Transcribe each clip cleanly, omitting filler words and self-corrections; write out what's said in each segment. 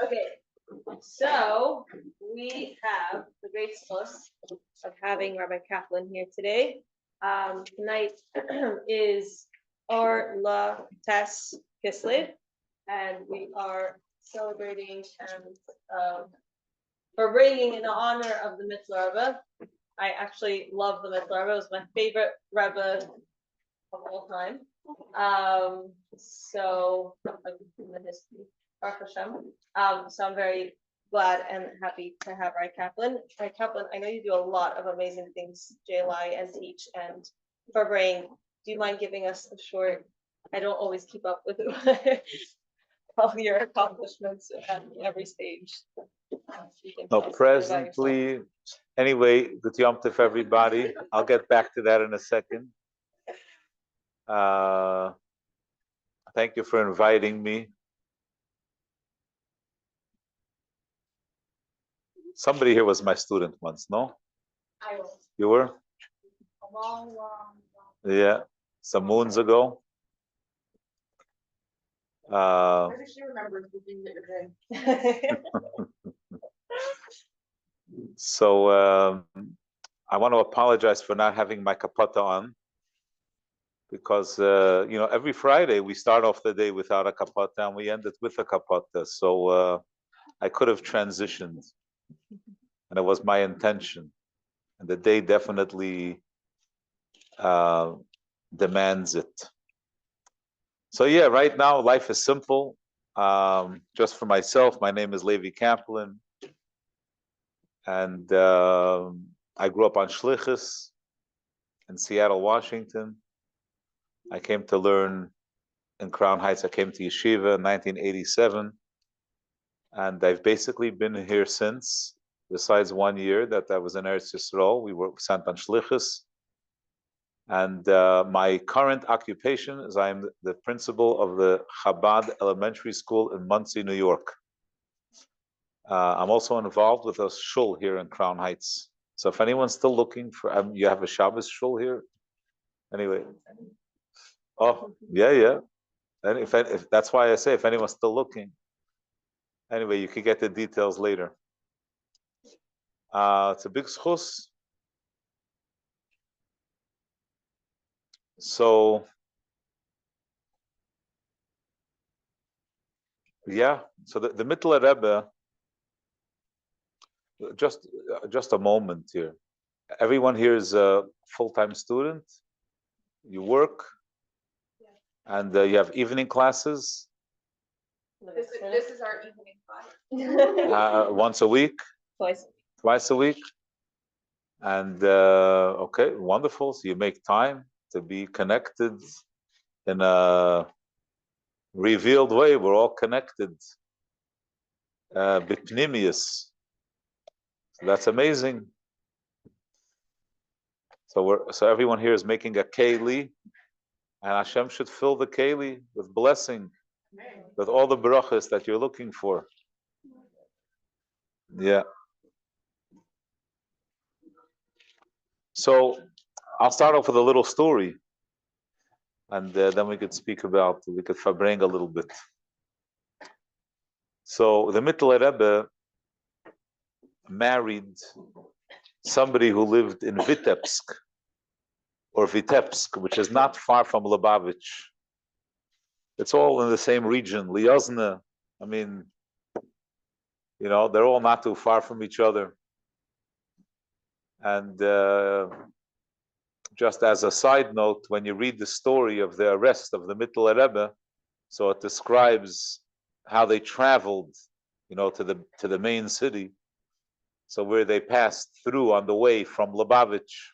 Okay, so we have the great source of having Rabbi Kaplan here today. Tonight is Or La Tes Kislev, and we are celebrating and Farbrengen in honor of the Mitterler Rabbe. I actually love the Mitterler Rabbe. It was my favorite Rebbe of all time. So in the history, Baruch Hashem. So I'm very glad and happy to have Rabbi Kaplan. Rabbi Kaplan, I know you do a lot of amazing things, JLI and teach and for brain. Do you mind giving us a short? I don't always keep up with all your accomplishments at every stage. No, presently, anyway, good Yom Tov, everybody. I'll get back to that in a second. Thank you for inviting me. Somebody here was my student once, no? I was. You were? A long. Yeah, some moons ago. I just remember the thing that you're So I want to apologize for not having my kapata on, because every Friday we start off the day without a kapata and we end it with a kapata. So I could have transitioned, and it was my intention. And the day definitely demands it. So yeah, right now life is simple. Just for myself, my name is Rabbi Kaplan, and I grew up on Shlichus in Seattle, Washington. I came to learn in Crown Heights. I came to Yeshiva in 1987, and I've basically been here since. Besides 1 year that I was in Eretz Yisrael, we were sent on Shlichus. And my current occupation is I'm the principal of the Chabad Elementary School in Monsey, New York. I'm also involved with a shul here in Crown Heights. So if anyone's still looking for, you have a Shabbos shul here? Anyway. Oh, yeah. And if that's why I say, if anyone's still looking. Anyway, you can get the details later. It's a big schus. So, yeah. So the Mitterler Rabbe, just a moment here. Everyone here is a full-time student. You work, and you have evening classes. This is our evening class. Once a week. Twice a week. And okay, wonderful. So you make time to be connected in a revealed way. We're all connected. Bitnimius. So that's amazing. So everyone here is making a keli, and Hashem should fill the keli with blessing, with all the brachas that you're looking for. Yeah. So I'll start off with a little story, and then we could Farbrengen a little bit. So the Mitterler Rabbe married somebody who lived in Vitebsk, which is not far from Lubavitch. It's all in the same region, Liozne. I mean, they're all not too far from each other. And just as a side note, when you read the story of the arrest of the Mitterler Rabbe, so it describes how they traveled, to the main city. So where they passed through on the way from Lubavitch.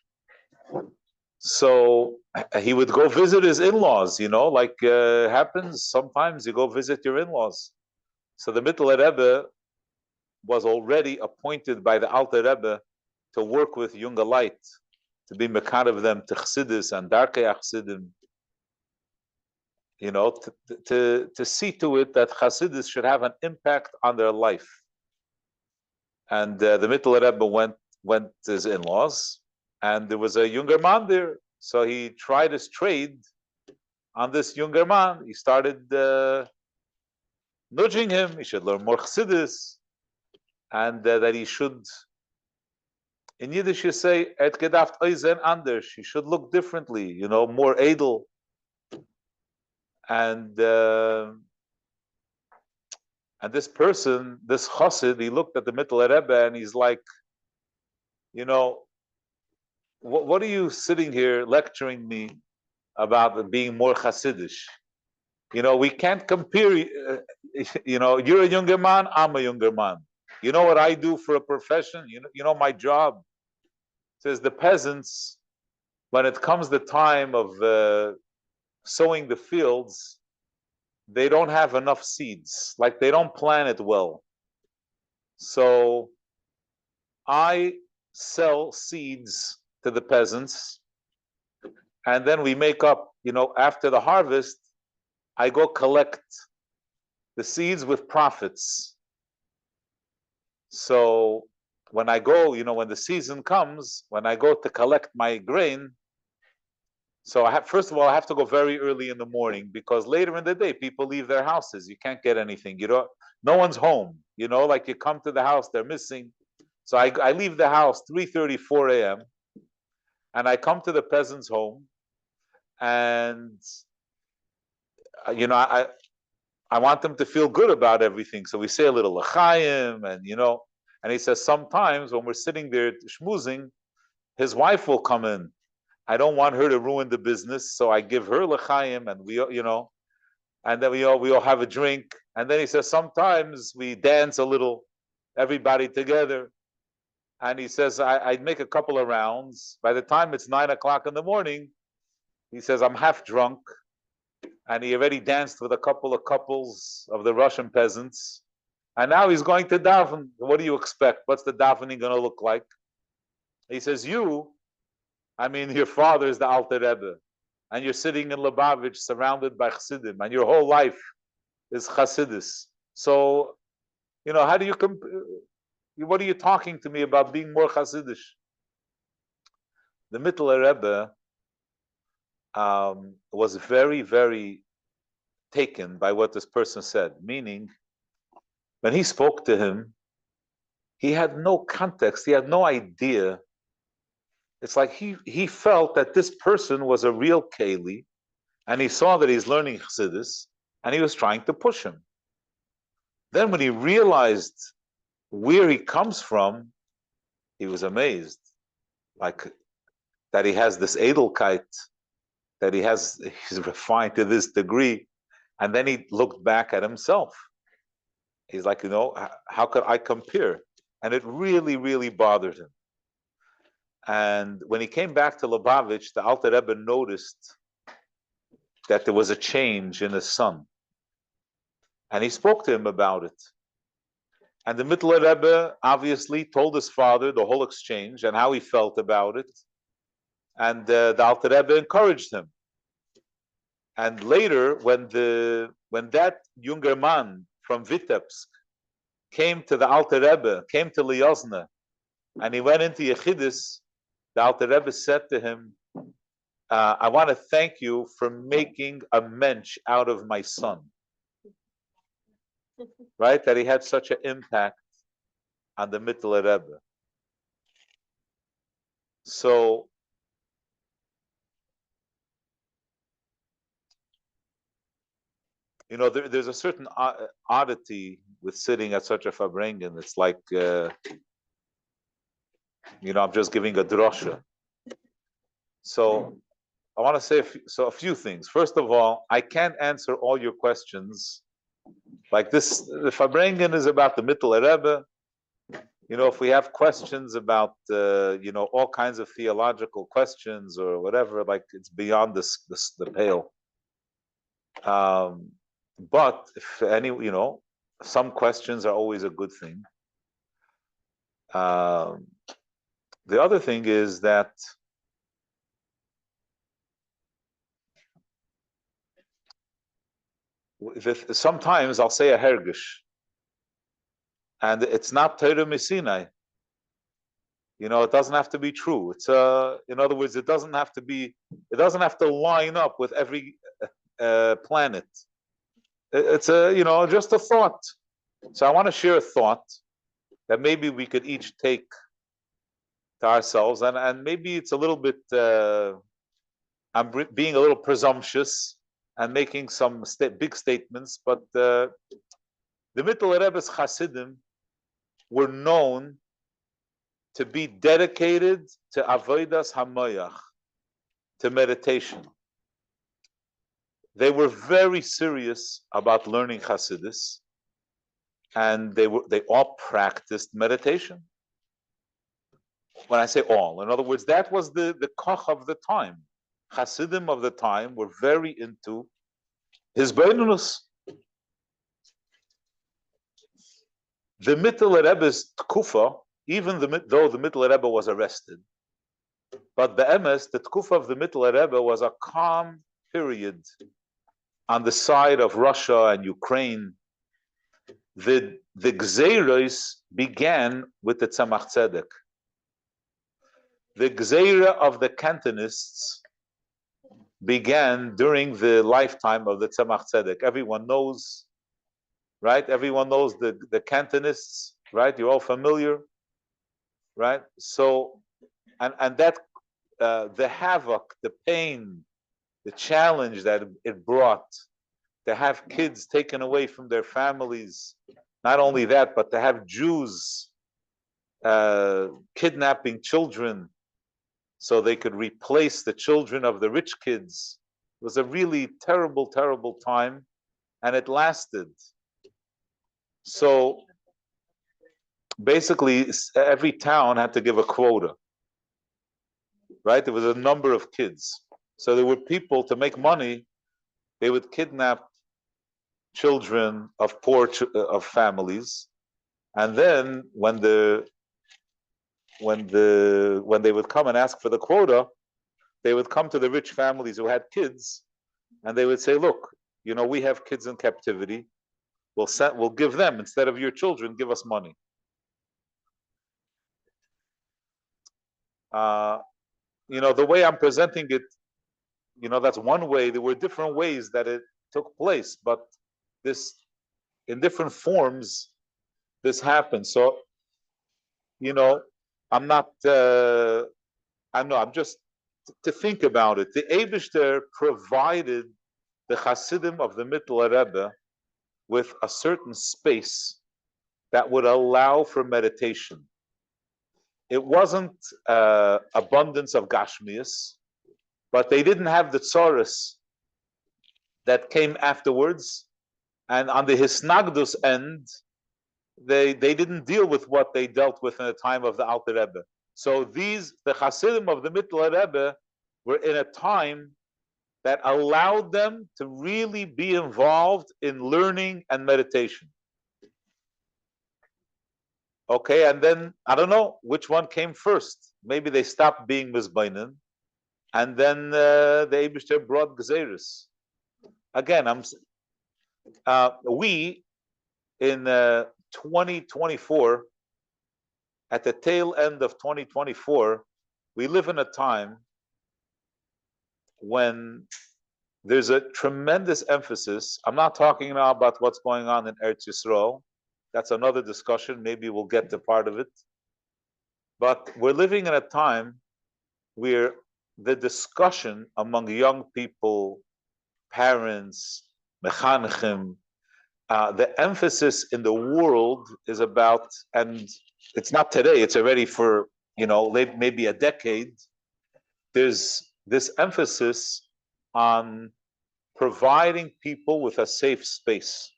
So he would go visit his in-laws, like happens sometimes you go visit your in-laws. So the Mitterler Rebbe was already appointed by the Alter Rebbe to work with younger light, to be mekad of them to Chassidus and Darkei Chassidim, to see to it that Chassidus should have an impact on their life. And the Mitterler Rebbe went to his in-laws, and there was a younger man there. So he tried his trade on this younger man. He started nudging him. He should learn more Chassidus, and that he should, in Yiddish you say, et gedaft oizen anders. He should look differently, more edel. And this person, this Chassid, he looked at the Mitterler Rabbe and he's like, what are you sitting here lecturing me about being more Chassidish? We can't compare. You're a younger man, I'm a younger man. You know what I do for a profession? You know my job. Says the peasants, when it comes the time of sowing the fields, they don't have enough seeds. Like they don't plan it well. So I sell seeds to the peasants, and then we make up, after the harvest, I go collect the seeds with profits. So when I go, when the season comes, when I go to collect my grain, so first of all, I have to go very early in the morning, because later in the day, people leave their houses. You can't get anything. No one's home. Like you come to the house, they're missing. So I leave the house 3:30, 4 a.m. and I come to the peasant's home, and I want them to feel good about everything. So we say a little l'chaim, and he says sometimes when we're sitting there schmoozing, his wife will come in. I don't want her to ruin the business, so I give her l'chaim, and and then we all have a drink. And then he says sometimes we dance a little, everybody together. And he says I make a couple of rounds. By the time it's 9 o'clock in the morning, he says I'm half drunk, and he already danced with a couple of couples of the Russian peasants. And now he's going to daven. What do you expect? What's the davening going to look like? He says, your father is the Alter Rebbe, and you're sitting in Lubavitch surrounded by Chassidim, and your whole life is Chassidus. So, how do you what are you talking to me about being more Chassidish? The Mitterler Rebbe was very, very taken by what this person said, meaning when he spoke to him, he had no context, he had no idea. It's like he felt that this person was a real Keli, and he saw that he's learning Chassidus, and he was trying to push him. Then when he realized where he comes from, he was amazed, like that he has this Edelkeit, that he's refined to this degree. And then he looked back at himself. He's like, how could I compare? And it really, really bothered him. And when he came back to Lubavitch, the Alter Rebbe noticed that there was a change in his son. And he spoke to him about it. And the Mitterler Rebbe obviously told his father the whole exchange and how he felt about it. And the Alter Rebbe encouraged him. And later, when that younger man from Vitebsk came to the Alter Rebbe, came to Liozna, and he went into Yechidus, the Alter Rebbe said to him, I want to thank you for making a mensch out of my son. Right? That he had such an impact on the Mitterler Rebbe. So, there's a certain oddity with sitting at such a Farbrengen. It's like, I'm just giving a drosha. So I want to say a few things. First of all, I can't answer all your questions. Like this, the Farbrengen is about the Mitterler Rebbe. If we have questions about, all kinds of theological questions or whatever, like it's beyond the pale. But if any, some questions are always a good thing. The other thing is that sometimes I'll say a hergish, and it's not Torah Mesinai. It doesn't have to be true. It's in other words, it doesn't have to line up with every planet. It's just a thought. So I want to share a thought that maybe we could each take to ourselves, and maybe it's a little bit, I'm being a little presumptuous and making some big statements, but the Mitterler Rebbe's Chasidim were known to be dedicated to Avodas HaMoyach, to meditation. They were very serious about learning Chassidus, and they all practiced meditation. When I say all, in other words, that was the koch of the time. Hasidim of the time were very into his beinunus. The Mitterler Rebbe's tkufa, even though the Mitterler Rebbe was arrested, but the emes, the tkufa of the Mitterler Rebbe was a calm period on the side of Russia and Ukraine. The Gzeiros began with the Tzemach Tzedek. The Gzeira of the Cantonists began during the lifetime of the Tzemach Tzedek. Everyone knows, right? Everyone knows the Cantonists, right? You're all familiar, right? So, and that, the havoc, the pain, the challenge that it brought to have kids taken away from their families. Not only that, but to have Jews kidnapping children so they could replace the children of the rich kids. It was a really terrible, terrible time, and it lasted. So basically, every town had to give a quota, right? There was a number of kids. So there were people, to make money, they would kidnap children of poor of families, and then when they would come and ask for the quota, they would come to the rich families who had kids, and they would say, "Look, we have kids in captivity. We'll give them, instead of your children, give us money." The way I'm presenting it, that's one way. There were different ways that it took place, but this, in different forms, this happened. So, I'm not, I'm just to think about it. The Eibishter provided the Hasidim of the Mitterler Rebbe with a certain space that would allow for meditation. It wasn't abundance of Gashmias, but they didn't have the tzoros that came afterwards. And on the Hisnagdus end, they didn't deal with what they dealt with in the time of the Alter Rebbe. So the Hasidim of the Mitterler Rebbe were in a time that allowed them to really be involved in learning and meditation. Okay, and then I don't know which one came first. Maybe they stopped being Mizbainin, and then the Eibishter brought Gzeiros. Again, we in 2024, at the tail end of 2024, we live in a time when there's a tremendous emphasis. I'm not talking now about what's going on in Eretz Yisrael. That's another discussion. Maybe we'll get to part of it. But we're living in a time where the discussion among young people, parents, mechanechim, the emphasis in the world is about, and it's not today, it's already for, maybe a decade, there's this emphasis on providing people with a safe space.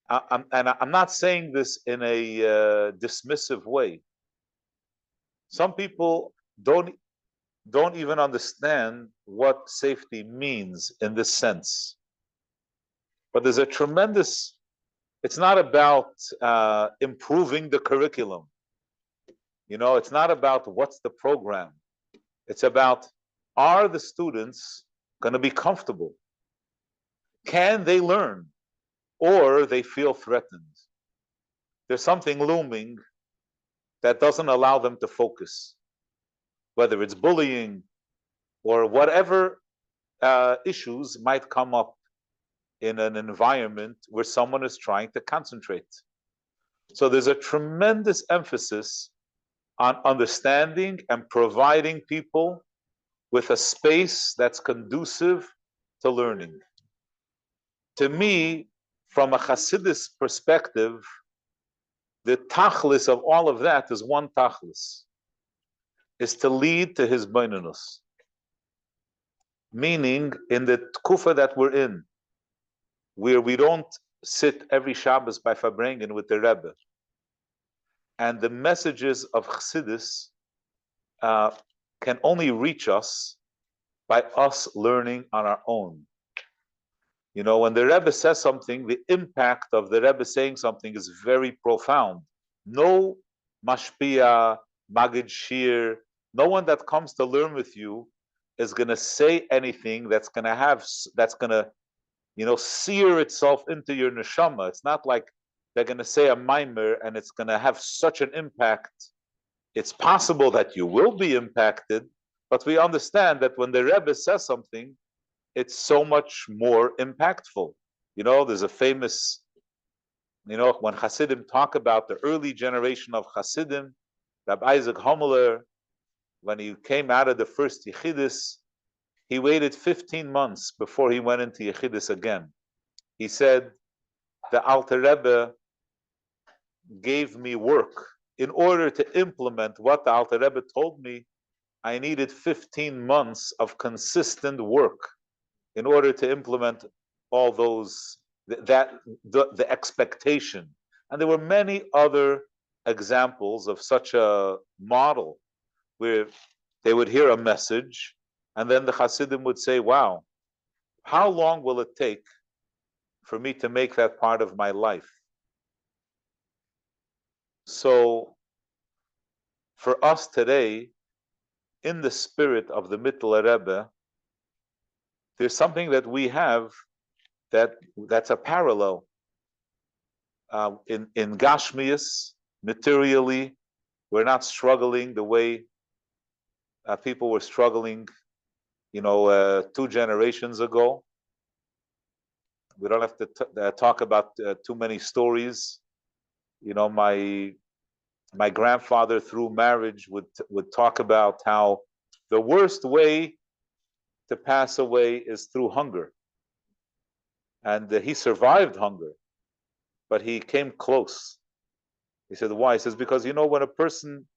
And I'm not saying this in a dismissive way. Some people don't even understand what safety means in this sense. But there's a tremendous, it's not about improving the curriculum. It's not about what's the program. It's about, are the students going to be comfortable? Can they learn? Or they feel threatened? There's something looming that doesn't allow them to focus, whether it's bullying or whatever issues might come up. in an environment where someone is trying to concentrate. So there's a tremendous emphasis on understanding and providing people with a space that's conducive to learning. To me, from a Chassidus perspective, the tachlis of all of that is one tachlis, is to lead to his beinunus. Meaning, in the tkufa that we're in, where we don't sit every Shabbos by Farbrengen with the Rebbe, and the messages of Chassidus can only reach us by us learning on our own. You know, when the Rebbe says something, the impact of the Rebbe saying something is very profound. No mashpia, magid shir, no one that comes to learn with you is going to say anything that's going to, sear itself into your neshama. It's not like they're going to say a mimer and it's going to have such an impact. It's possible that you will be impacted, but we understand that when the Rebbe says something, it's so much more impactful. There's a famous, when Hasidim talk about the early generation of Hasidim, Rabbi Isaac Homler, when he came out of the first Yechidus, he waited 15 months before he went into Yechidus again. He said, the Alter Rebbe gave me work. In order to implement what the Alter Rebbe told me, I needed 15 months of consistent work in order to implement all those, the expectation. And there were many other examples of such a model where they would hear a message and then the Hasidim would say, wow, how long will it take for me to make that part of my life? So for us today, in the spirit of the Mitterler Rabbe, there's something that we have that's a parallel. In Gashmias, materially, we're not struggling the way people were struggling, 2 generations ago. We don't have to talk about too many stories. My grandfather, through marriage, would talk about how the worst way to pass away is through hunger. And he survived hunger, but he came close. He said, why? He says, because, when a person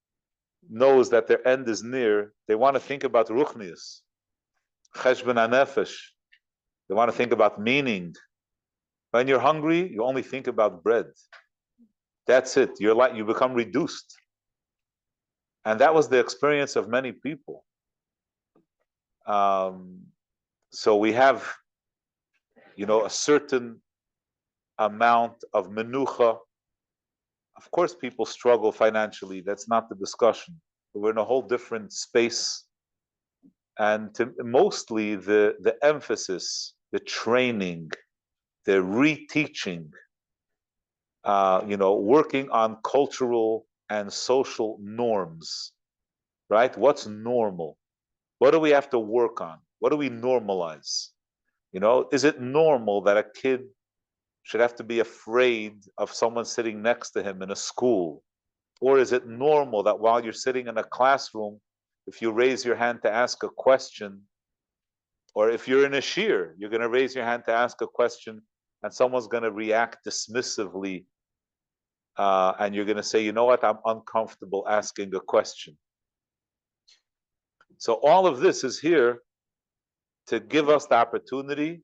knows that their end is near, they want to think about ruchnius, cheshbon hanefesh. They want to think about meaning. When you're hungry, you only think about bread. That's it. You become reduced. And that was the experience of many people. So we have, a certain amount of menucha. Of course, people struggle financially. That's not the discussion. But we're in a whole different space. And mostly the emphasis, the training, the reteaching, working on cultural and social norms, right? What's normal? What do we have to work on? What do we normalize? Is it normal that a kid should have to be afraid of someone sitting next to him in a school? Or is it normal that while you're sitting in a classroom, if you raise your hand to ask a question, or if you're in a shir, you're going to raise your hand to ask a question and someone's going to react dismissively, and you're going to say, you know what, I'm uncomfortable asking a question. So all of this is here to give us the opportunity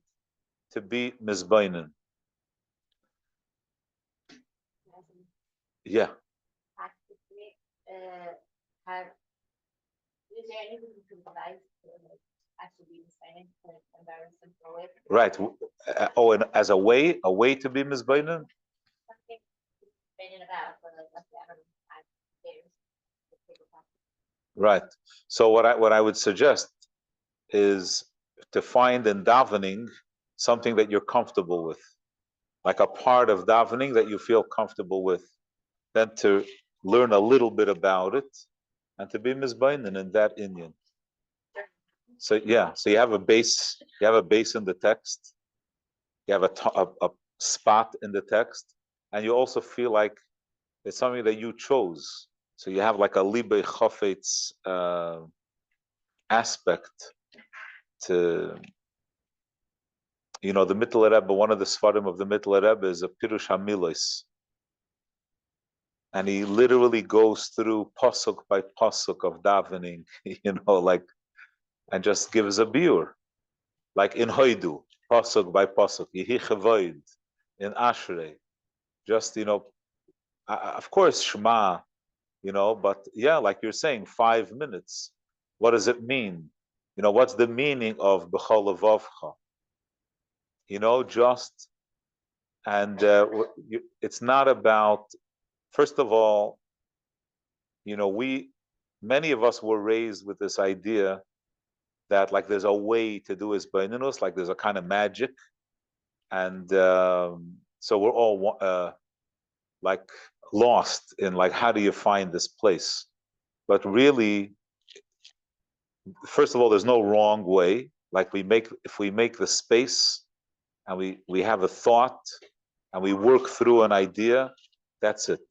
to be mizbainin. Yeah. Is there anything you can advise to actually be mizbainin in an embarrassing way? Right. And as a way to be mizbainin? Something mizbainin about, but like, I don't know, Right. So what I would suggest is to find in davening something that you're comfortable with, like a part of davening that you feel comfortable with, then to learn a little bit about it and to be mizbainin in that inyan. So yeah, so you have a base in the text, You have a spot in the text, and you also feel like it's something that you chose. So you have like a libe chofetz aspect to, the Mitterler Rabbe. One of the svarim of the Mitterler Rabbe is a Pirush HaMilos, and he literally goes through pasuk by pasuk of davening, and just gives a biur, like in Hoidu, pasuk by pasuk, Yehi Chavoid, in Ashrei, just of course Shema, but yeah, like you're saying, 5 minutes. What does it mean? What's the meaning of B'chol Levavcha? It's not about, first of all, many of us were raised with this idea that like there's a way to do his beinunus, like there's a kind of magic, and so we're all like lost in like how do you find this place? But really, first of all, there's no wrong way. Like if we make the space and we have a thought and we work through an idea, that's it.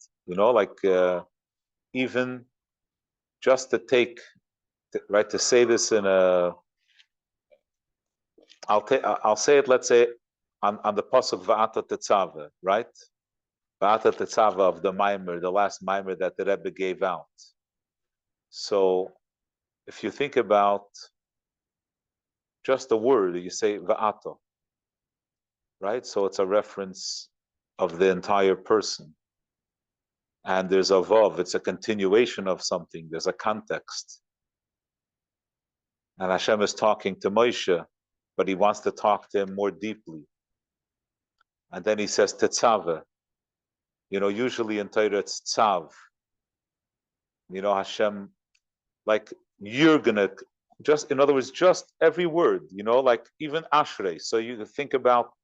Even just to say this in I'll say it, let's say on the pasuk Va'ata Tetzava, right? Va'ata Tetzava of the Maimer, the last Maimer that the Rebbe gave out. So if you think about just the word, you say Va'ata, right? So it's a reference of the entire person. And there's a vav, it's a continuation of something, there's a context. And Hashem is talking to Moshe, but he wants to talk to him more deeply. And then he says Tetzave. Usually in Torah it's Tzav. Hashem, like you're gonna, just, in other words, just every word, like even Ashrei. So you think about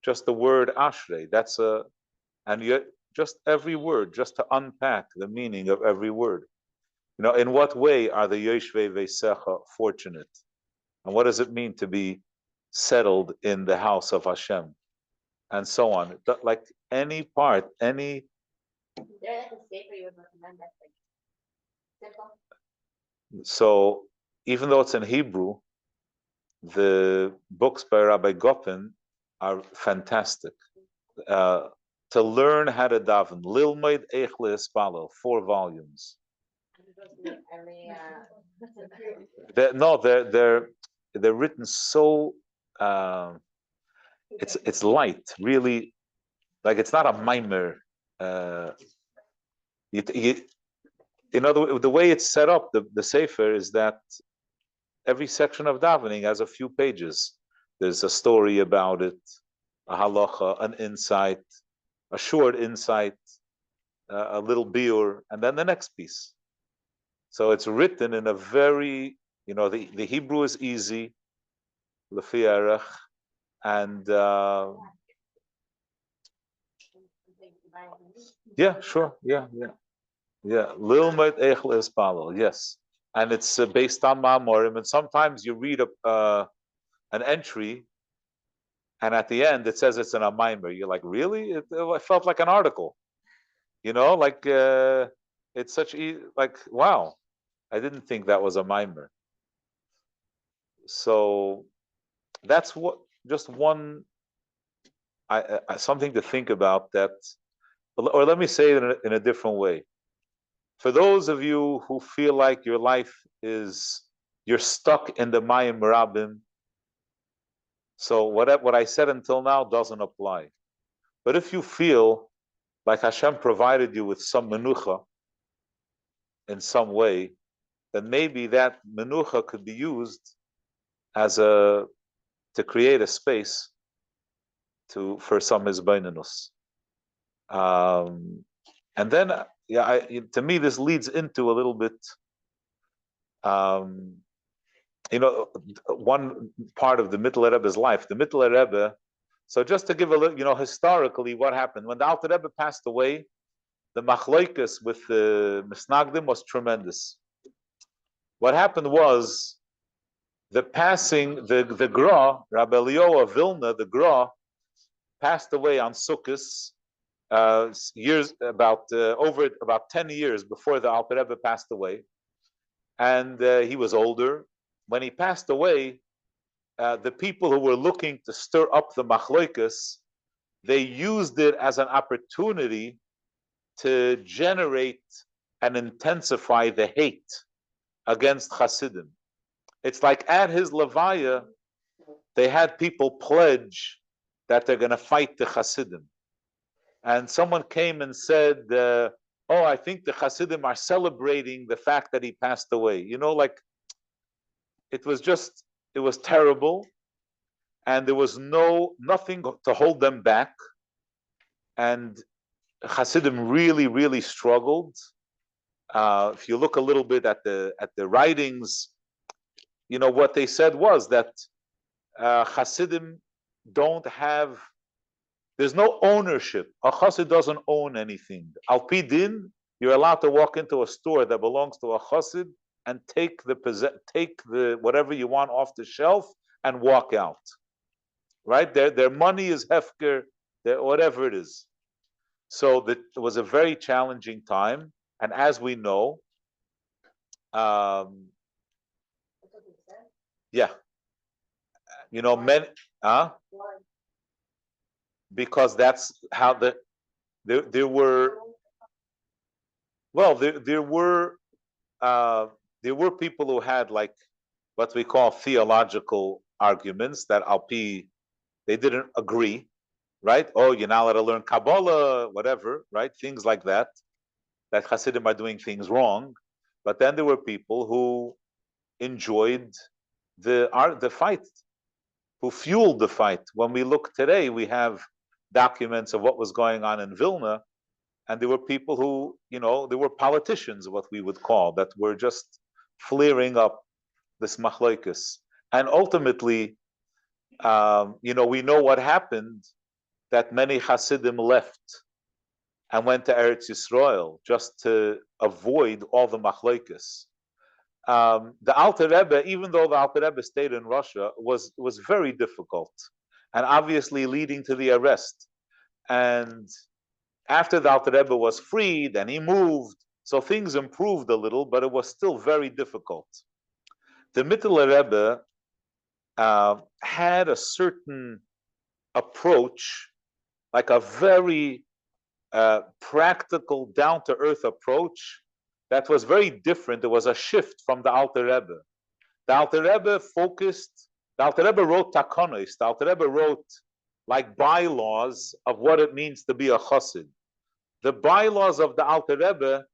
just the word Ashrei, and yet just every word, just to unpack the meaning of every word. In what way are the Yoshvei Veisecha fortunate? And what does it mean to be settled in the house of Hashem? And so on. Like any part, any... Is there like a sefer you would recommend that's like simple? So even though it's in Hebrew, the books by Rabbi Kaplan are fantastic. To learn how to daven, Lilmoid Eich Le'espalel, 4 volumes. They're written so it's light, really, like it's not a mimer. In other words, the way it's set up, the sefer is that every section of davening has a few pages. There's a story about it, a halacha, an insight, a short insight, a little biur, and then the next piece. So it's written in a very, the Hebrew is easy, lefi erech, and yeah, sure, yeah. Lilmet Eich Le'espalel, yes, and it's based on Ma'amorim, and sometimes you read an entry, and at the end it says it's in a mimer. You're like, really? It felt like an article, like it's such like, wow, I didn't think that was a mimer. So that's just one something to think about. That, or let me say it in a different way. For those of you who feel like your life you're stuck in the Mayim Rabbim, so what I said until now doesn't apply. But if you feel like Hashem provided you with some menucha in some way, then maybe that menucha could be used to create a space for some hizbainus. And then, to me, this leads into a little bit, one part of the Mitterler Rebbe's life. The Mitterler Rebbe, so just to give a little, historically, what happened when the Alter Rebbe passed away, the machloikus with the Misnagdim was tremendous. What happened was the passing, the Gra, Rabbi Elio of Vilna, the Gra, passed away on Sukkot, years over about 10 years before the Alter Rebbe passed away, and he was older. When he passed away, the people who were looking to stir up the machloikas, they used it as an opportunity to generate and intensify the hate against Hasidim. It's like at his levaya, they had people pledge that they're going to fight the Hasidim. And someone came and said, oh, I think the Hasidim are celebrating the fact that he passed away. You know, like, it was terrible. And there was nothing to hold them back. And Hasidim really, really struggled. If you look a little bit at the writings, you know, what they said was that Hasidim don't have, there's no ownership. A Chassid doesn't own anything. Al pi din, you're allowed to walk into a store that belongs to a Chassid and take the whatever you want off the shelf and walk out. Right? Their money is hefker, whatever it is. So it was a very challenging time. And as we know, yeah, you know, because that's how there were people who had like what we call theological arguments that they didn't agree, right? Oh, you're not allowed to learn Kabbalah, whatever, right? Things like that Hasidim are doing things wrong. But then there were people who enjoyed the fight, who fueled the fight. When we look today, we have documents of what was going on in Vilna, and there were people who, you know, there were politicians, what we would call, that were just flaring up this machloikus. And ultimately, you know, we know what happened, that many Hasidim left and went to Eretz Yisrael just to avoid all the machloikus. The Alter Rebbe, even though the Alter Rebbe stayed in Russia, was very difficult, and obviously leading to the arrest. And after the Alter Rebbe was freed and he moved, so things improved a little, but it was still very difficult. The Mitterler Rabbe had a certain approach, like a very practical, down-to-earth approach that was very different. It was a shift from the Alter Rebbe. The Alter Rebbe wrote takonos. The Alter Rebbe wrote like bylaws of what it means to be a chassid. The bylaws of the Alter Rebbe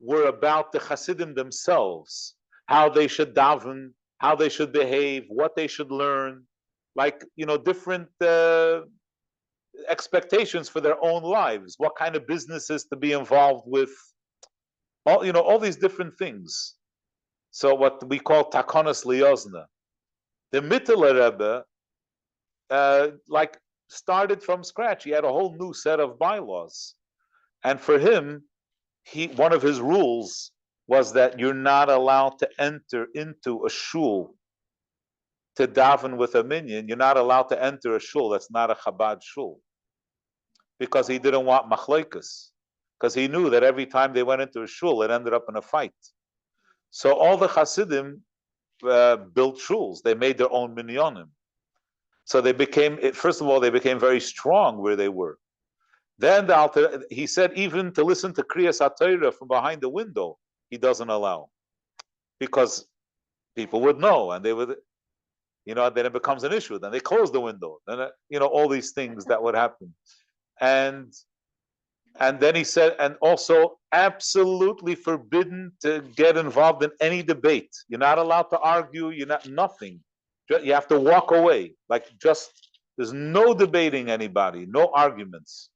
were about the chassidim themselves, how they should daven, how they should behave, what they should learn, like, you know, different expectations for their own lives, what kind of businesses to be involved with, all these different things. So what we call takonos liyozna. The Mitterler Rabbe started from scratch. He had a whole new set of bylaws, and for him, one of his rules was that you're not allowed to enter into a shul to daven with a minyan. You're not allowed to enter a shul that's not a Chabad shul, because he didn't want machloikas, because he knew that every time they went into a shul, it ended up in a fight. So all the Hasidim built shuls. They made their own minyanim. So they became very strong where they were. Then he said even to listen to Kriyas HaTorah from behind the window, he doesn't allow, because people would know, and they would, then it becomes an issue. Then they close the window, and all these things that would happen. And then he said, and also absolutely forbidden to get involved in any debate. You're not allowed to argue. Nothing. You have to walk away. There's no debating anybody, no arguments.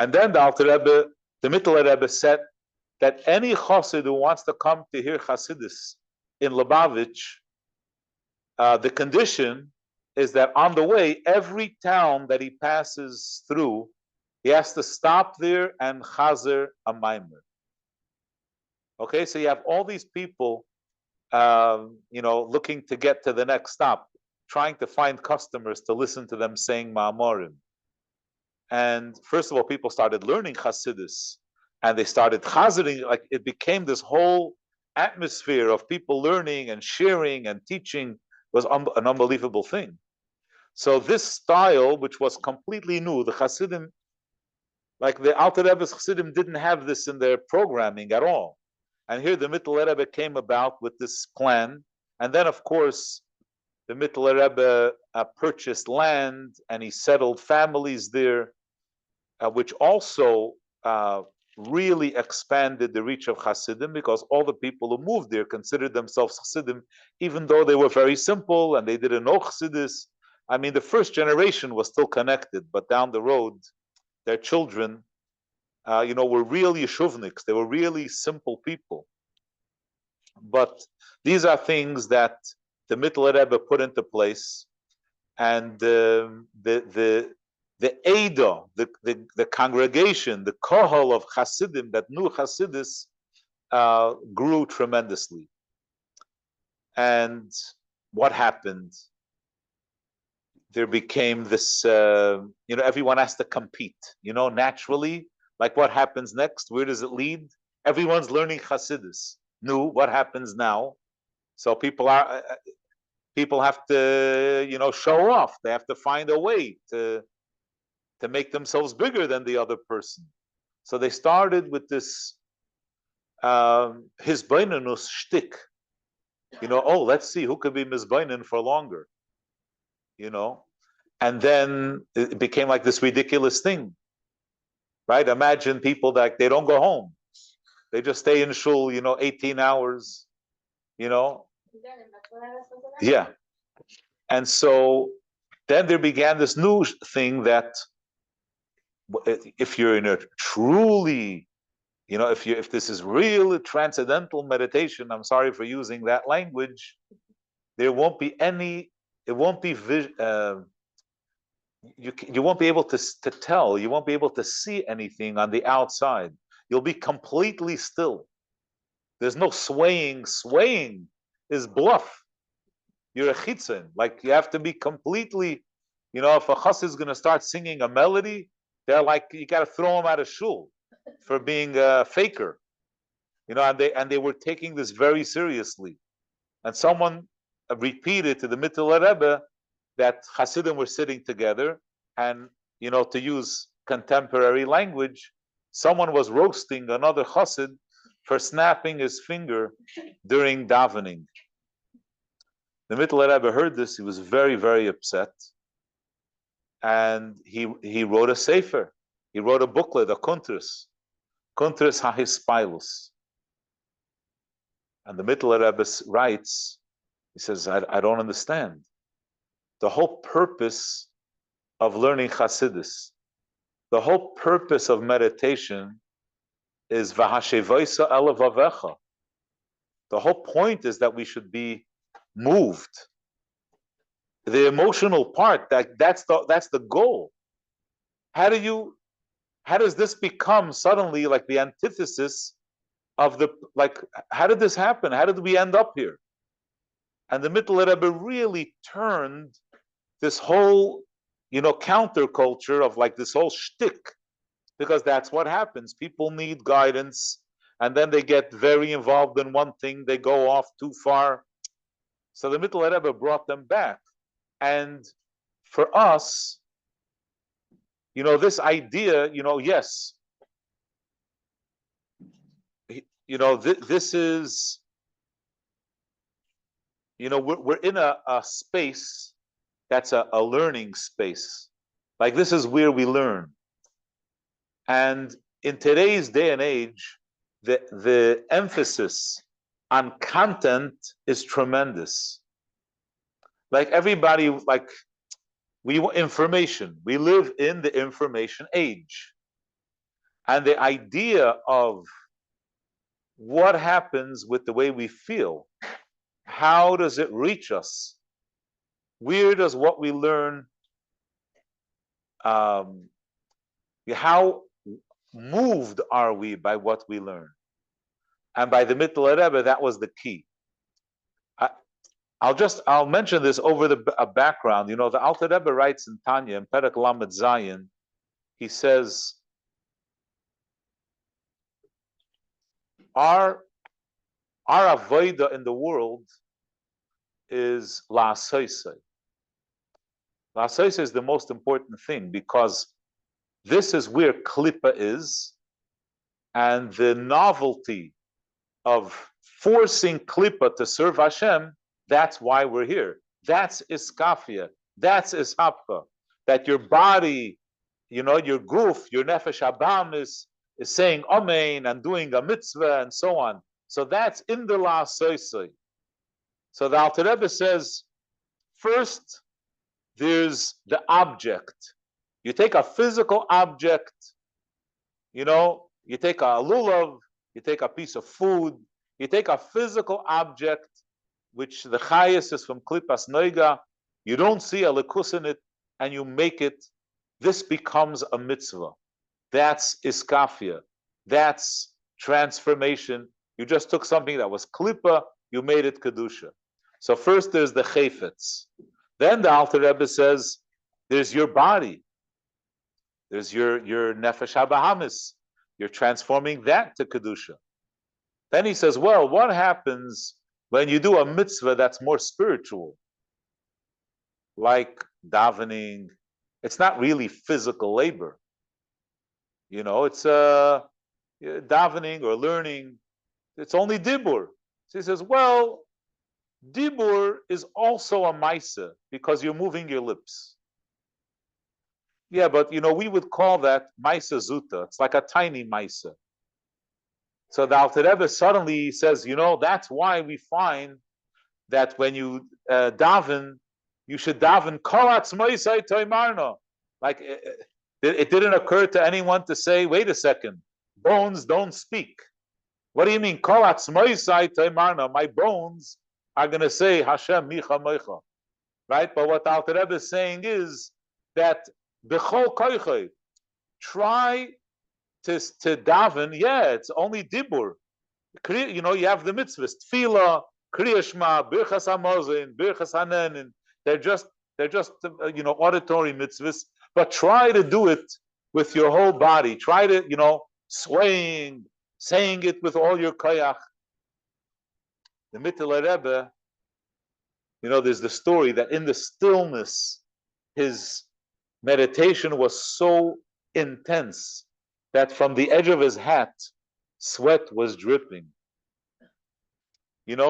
And then the Mitterler Rabbe said that any chassid who wants to come to hear Chassidus in Lubavitch, the condition is that on the way, every town that he passes through, he has to stop there and chazer a maimer. Okay, so you have all these people, looking to get to the next stop, trying to find customers to listen to them saying ma'amorim. And first of all, people started learning Chassidus, and they started chasiding. Like it became this whole atmosphere of people learning and sharing and teaching was an unbelievable thing. So this style, which was completely new, the Hasidim, like the Alter Rebbe's Hasidim, didn't have this in their programming at all. And here the Mitterler Rebbe came about with this plan, and then of course the Mitterler Rebbe purchased land and he settled families there, which also really expanded the reach of Hasidim, because all the people who moved there considered themselves Hasidim, even though they were very simple and they didn't know Chassidus. I mean, the first generation was still connected, but down the road, their children, were real Yeshuvniks. They were really simple people. But these are things that the Mitterler Rebbe put into place, and the Eidah, the congregation, the kohol of Hasidim that knew Hasidus grew tremendously. And what happened? There became this, everyone has to compete, naturally. Like what happens next? Where does it lead? Everyone's learning Hasidus. What happens now? So people have to, show off. They have to find a way to make themselves bigger than the other person. So they started with this Hizbainanus shtick. Let's see who could be Mizbainin for longer. And then it became like this ridiculous thing, right? Imagine people that they don't go home. They just stay in shul, 18 hours, Yeah. And so then there began this new thing that if you're in a truly, if this is real transcendental meditation, I'm sorry for using that language, there won't be any, it won't be, you won't be able to tell, you won't be able to see anything on the outside. You'll be completely still. There's no swaying. Swaying is bluff. You're a chitzin. Like you have to be completely, if a chassid is going to start singing a melody, they're like, you got to throw him out of shul for being a faker. And they were taking this very seriously. And someone repeated to the Mitterler Rebbe that Hasidim were sitting together, and to use contemporary language, someone was roasting another Chassid for snapping his finger during davening. The Mitterler Rebbe heard this. He was very, very upset, and he wrote a sefer. He wrote a booklet, a Kuntris HaHispilus. And the Mitterler Rebbe writes, he says, I don't understand. The whole purpose of learning Chassidus, the whole purpose of meditation is v'hashevoisa ela vavecha. The whole point is that we should be moved. The emotional part, that's the goal. How does this become suddenly like the antithesis of how did this happen? How did we end up here? And the Mitterler Rebbe really turned this whole, counterculture of like this whole shtick, because that's what happens. People need guidance, and then they get very involved in one thing. They go off too far. So the Mitterler Rebbe brought them back. And for us, this idea, yes, this is, we're in a space that's a learning space. Like this is where we learn. And in today's day and age, the emphasis on content is tremendous. Like everybody, we want information. We live in the information age. And the idea of what happens with the way we feel, how does it reach us? Where does what we learn, how moved are we by what we learn? And by the Mitterler Rebbe, that was the key. I'll mention this over a background. The Alter Rebbe writes in Tanya, in Perek Lamed Zayin, he says, our avodah in the world is la'asoisei. La'asoisei is the most important thing because this is where klipa is, and the novelty of forcing klipa to serve Hashem, that's why we're here. That's iskafia. That's ishapcha. That your body, your guf, your nefesh abam is saying amen and doing a mitzvah and so on. So that's in the la'asoisei. So the Alter Rebbe says, first, there's the object. You take a physical object, you take a lulav, you take a piece of food, you take a physical object, which the chayes is from klipas noiga, you don't see a lekus in it, and you make it, this becomes a mitzvah. That's iskafia. That's transformation. You just took something that was klipa, you made it kedusha. So first there's the chayfetz. Then the Alter Rebbe says, there's your body. There's your nefesh habahamis. You're transforming that to kedusha. Then he says, well, what happens when you do a mitzvah that's more spiritual? Like davening. It's not really physical labor. It's davening or learning. It's only dibur. So he says, well, dibur is also a maisa because you're moving your lips. Yeah, but we would call that maisa zuta. It's like a tiny maisa. So the Alter Rebbe suddenly says, that's why we find that when you daven, you should daven kol atzmaisai toimarno. Like it didn't occur to anyone to say, wait a second, bones don't speak. What do you mean kol atzmaisai toimarno? My bones are going to say Hashem micha moicha, right? But what the Alter Rebbe is saying is that b'chol koichai, try to daven. Yeah, it's only dibur. You have the mitzvahs, tefillah, kriya shema, birchas hamazon, birchas hanenin. They're just auditory mitzvahs. But try to do it with your whole body. Try to swaying, saying it with all your koyach. The Mitterler Rabbe, there's the story that in the stillness, his meditation was so intense that from the edge of his hat, sweat was dripping.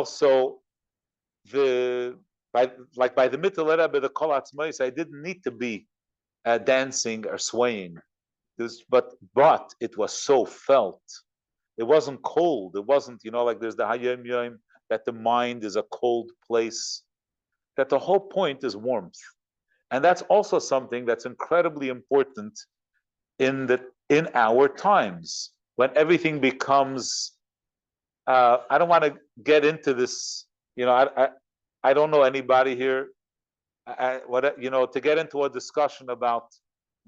So by the Mitterler Rabbe, the Kol Atzmais, I didn't need to be dancing or swaying. But it was so felt. It wasn't cold. It wasn't, like there's the Hayom Yom, that the mind is a cold place, that the whole point is warmth. And that's also something that's incredibly important in our times, when everything becomes, I don't want to get into this, I don't know anybody here, to get into a discussion about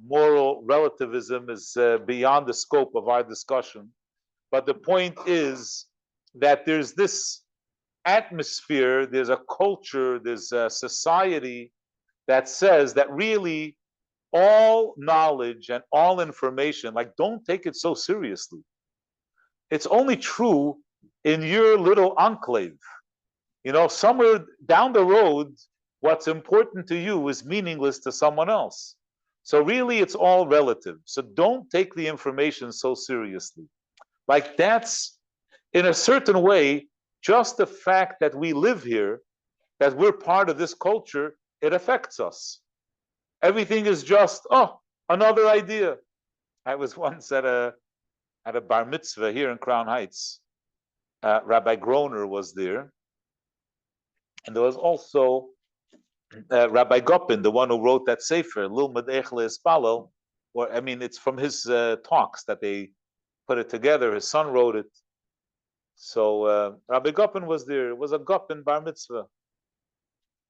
moral relativism is beyond the scope of our discussion. But the point is that there's this atmosphere, there's a culture, there's a society that says that really all knowledge and all information, don't take it so seriously. It's only true in your little enclave. Somewhere down the road, what's important to you is meaningless to someone else. So really, it's all relative. So don't take the information so seriously. That's, in a certain way, just the fact that we live here, that we're part of this culture, it affects us. Everything is just, another idea. I was once at a bar mitzvah here in Crown Heights. Rabbi Groner was there. And there was also Rabbi Kaplan, the one who wrote that sefer, Lilmad Echle Espalel, it's from his talks that they put it together. His son wrote it. So Rabbi Kaplan was there. It was a Kaplan bar mitzvah.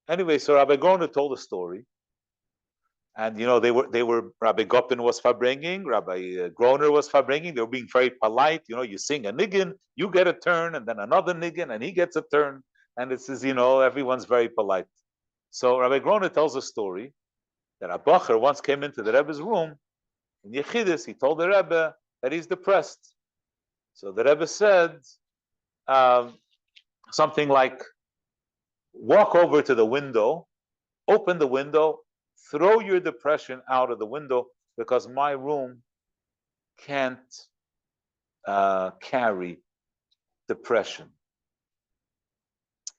Anyway, so Rabbi Groner told a story. And they were Rabbi Kaplan was Farbrengen, Rabbi Groner was Farbrengen. They were being very polite. You sing a niggin, you get a turn, and then another niggin, and he gets a turn. And it says, everyone's very polite. So Rabbi Groner tells a story that a bacher once came into the Rebbe's room, In Yechidus, he told the Rebbe that he's depressed. So the Rebbe said something like, walk over to the window, open the window, throw your depression out of the window, because my room can't carry depression.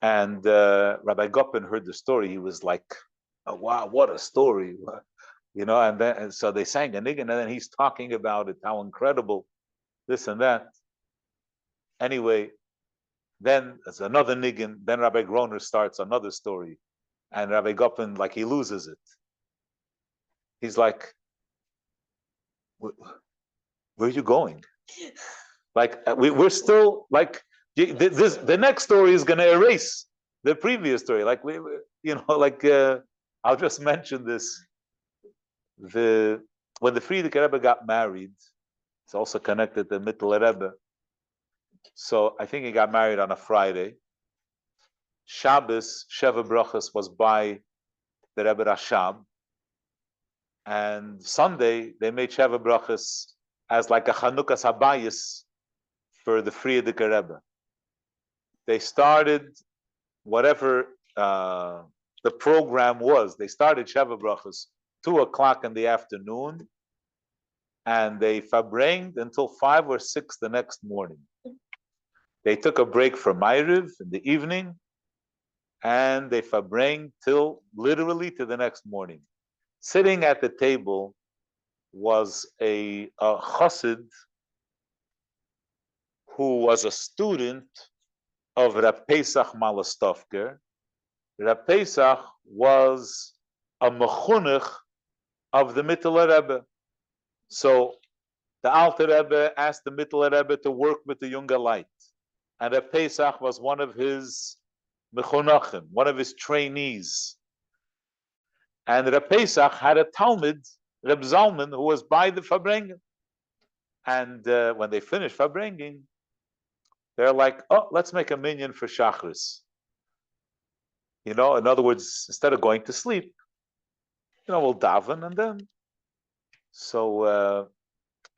And Rabbi Kaplan heard the story. He was like, oh, wow, what a story. You know, and so they sang a niggun, and then he's talking about it, how incredible, this and that. Anyway, then there's another niggun, then Rabbi Groner starts another story. And Rabbi Kaplan, like, he loses it. He's like, where are you going? Like, we're still, like, the next story is going to erase the previous story. Like, I'll just mention this. When the Frierdiker Rebbe got married, it's also connected to Mitterler Rabbe. So I think he got married on a Friday. Shabbos, Sheva Brachas was by the Rebbe Rashab. And Sunday, they made Sheva Brachas as like a Chanukah Sabayis for the Frierdiker Rebbe. They started whatever the program was. They started Sheva Brachas 2:00 in the afternoon, and they Farbrengen until 5 or 6 the next morning. They took a break for Ma'ariv in the evening, and they Farbrengen till literally to the next morning. Sitting at the table was a Chassid who was a student of Rab Pesach Malostovker. Rab Pesach was a mechunich of the Mitterler Rabbe. So the Alter Rebbe asked the Mitterler Rabbe to work with the younger light. And Rab Pesach was one of his mechunachim, one of his trainees. And Rab Pesach had a Talmud, Reb Zalman, who was by the Farbrengen. And when they finished Farbrengen, they're like, oh, let's make a minyan for Shachris. You know, in other words, instead of going to sleep, we'll daven and then. So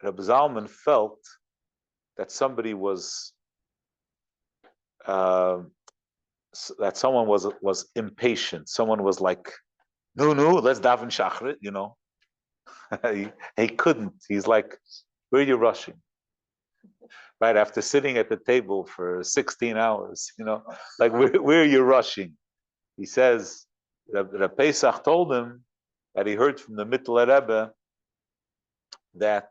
Reb Zalman felt that somebody was, that someone was impatient. Someone was like, no, let's daven Shachrit, he couldn't. He's like, where are you rushing? Right, after sitting at the table for 16 hours, like, where are you rushing? He says, Rab Pesach told him that he heard from the Mitterler Rebbe that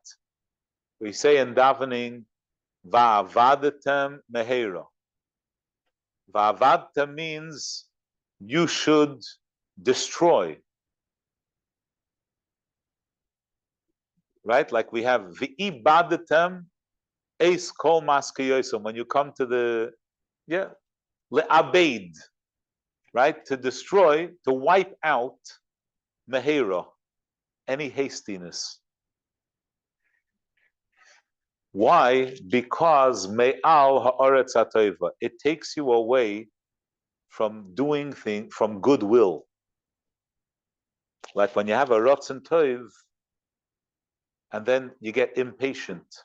we say in davening, va'avadetem mehera. Va'avadtem means you should destroy. Right? Like we have v'ibadetem eis kol maskiyosom. When you come to the, le'abeid, right? To destroy, to wipe out mehera, any hastiness. Why? Because me'al ha'aretz ha'toiva. It takes you away from doing things, from goodwill. Like when you have a ratzon tov, and then you get impatient.